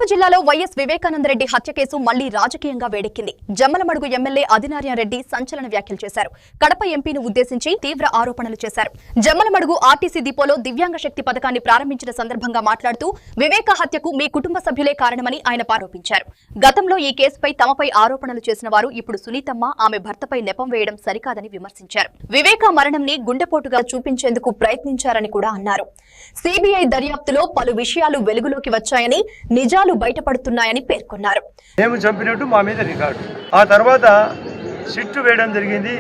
కడప జిల్లాలో వైఎస్ వివేకానందరెడ్డి హత్య కేసు మళ్లీ రాజకీయంగా వేడెక్కింది. జమ్మలమడుగు ఎమ్మెల్యే ఆదినారాయణ రెడ్డి సంచలన వ్యాఖ్యలు చేశారు. కడప ఎంపీని ఉద్దేశించి తీవ్ర ఆరోపణలు చేశారు. జమ్మలమడుగు ఆర్టీసీ డిపోలో దివ్యాంగ శక్తి పథకాన్ని ప్రారంభించిన సందర్భంగా మాట్లాడుతూ వివేక హత్యకు మీ కుటుంబ సభ్యులే కారణమని ఆయన ఆరోపించారు. గతంలో ఈ కేసుపై తమపై ఆరోపణలు చేసిన వారు ఇప్పుడు సునీతమ్మ, ఆమె భర్తపై నెపం వేయడం సరికాదని విమర్శించారు. వివేక మరణంని గుండెపోటుగా చూపించేందుకు ప్రయత్నించారని కూడా అన్నారు. సిబిఐ దర్యాప్తులో పలు విషయాలు వెలుగులోకి వచ్చాయని, నిజాలు బయటపడుతున్నాయని పేర్కొన్నారు. మేము చంపినట్టు మా మీద రికార్డు. ఆ తర్వాత సిట్టు వేయడం జరిగింది.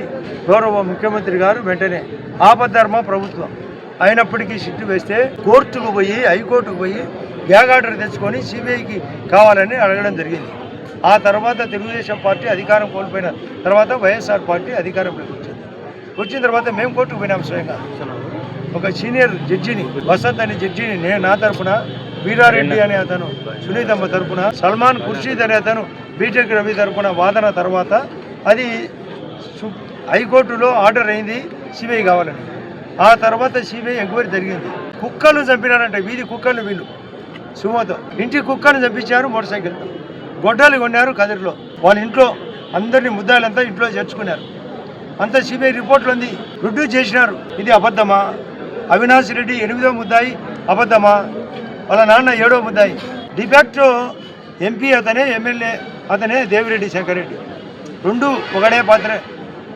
గౌరవ ముఖ్యమంత్రి గారు వెంటనే ఆపద్ధర్మ ప్రభుత్వం అయినప్పటికీ సిట్టు వేస్తే కోర్టుకు పోయి, హైకోర్టుకు పోయి గ్యాగ్ ఆర్డర్ తెచ్చుకొని సిబిఐకి కావాలని అడగడం జరిగింది. ఆ తర్వాత తెలుగుదేశం పార్టీ అధికారం కోల్పోయిన తర్వాత వైఎస్ఆర్ పార్టీ అధికారంలోకి వచ్చిన తర్వాత మేము కోర్టుకు పోయినాం. స్వయంగా ఒక సీనియర్ జడ్జిని, వసంత్ అనే జడ్జిని నా తరఫున, వీరారెడ్డి అనే అతను సునీతమ్మ తరఫున, సల్మాన్ ఖుర్షీద్ అనే అతను బీటెక్ రవి తరఫున వాదన తర్వాత అది హైకోర్టులో ఆర్డర్ అయింది సిబిఐ కావాలని. ఆ తర్వాత సిబిఐ ఎంక్వైరీ జరిగింది. కుక్కలు చంపినారంటే, వీధి కుక్కలు వీళ్ళు సుమోతో ఇంటి కుక్కను చంపించారు. మోటార్ సైకిల్తో గొడ్డలు కొన్నారు కదిరిలో. వాళ్ళ ఇంట్లో అందరినీ ముద్దాయిలంతా ఇంట్లో చేర్చుకున్నారు. అంతా సిబిఐ రిపోర్ట్లు ఉంది. రుడ్డు చేసినారు. ఇది అబద్ధమా? అవినాష్ రెడ్డి 8వ ముద్దాయి అబద్ధమా? వాళ్ళ నాన్న 7వ ముద్దాయి. డిఫాక్టో ఎంపీ అతనే, ఎమ్మెల్యే అతనే దేవిరెడ్డి శంకర్ రెడ్డి. రెండు ఒకడే పాత్రే.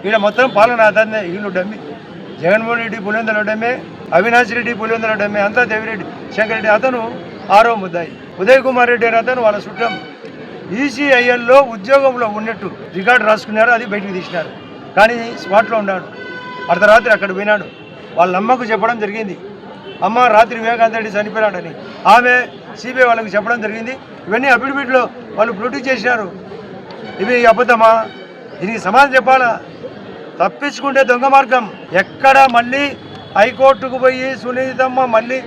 ఈయన మొత్తం పాలన అతనే. వీళ్ళు డమ్మి. జగన్మోహన్ రెడ్డి పులివెందుల డమ్మే, అవినాష్ రెడ్డి పులివెందుల డమ్మే, అంతా దేవిరెడ్డి శంకర్ రెడ్డి. అతను 6వ ముద్దాయి. ఉదయ్ కుమార్ రెడ్డి అని అతను వాళ్ళ చుట్టం. ఈసీఐఎల్లో ఉద్యోగంలో ఉన్నట్టు రికార్డు రాసుకున్నారు. అది బయటకు తీసినారు. కానీ స్పాట్లో ఉన్నాడు. అర్ధరాత్రి అక్కడ పోయినాడు. వాళ్ళ అమ్మకు చెప్పడం జరిగింది, అమ్మ రాత్రి వివేకానంద రెడ్డి చనిపోయాడని. ఆమె సిబిఐ వాళ్ళకి చెప్పడం జరిగింది. ఇవన్నీ అఫిడవిట్లో వాళ్ళు ప్రొడ్యూస్ చేసినారు. ఇవి అబద్ధమా? దీనికి సమాధానం చెప్పాలా? తప్పించుకుంటే దొంగ మార్గం. ఎక్కడ మళ్ళీ హైకోర్టుకు పోయి సునీతమ్మ మళ్ళీ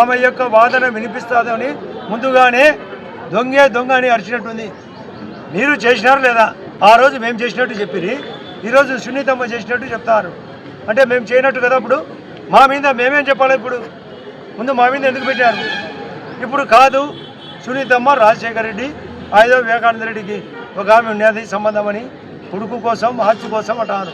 ఆమె యొక్క వాదన వినిపిస్తుందని ముందుగానే దొంగే దొంగ అని అరిచినట్టుంది. మీరు చేసినారు లేదా? ఆ రోజు మేము చేసినట్టు చెప్పిరి, ఈరోజు సునీతమ్మ చేసినట్టు చెప్తారు. అంటే మేము చేయనట్టు కదా. ఇప్పుడు మా మీద మేమేం చెప్పాలి? ఇప్పుడు ముందు మా మీద ఎందుకు పెట్టారు? ఇప్పుడు కాదు, సునీతమ్మ, రాజశేఖర రెడ్డి, 5వ వివేకానంద రెడ్డికి ఒక ఆమె ఉన్నది సంబంధం అని కొడుకు కోసం, హత్య కోసం అంటారు.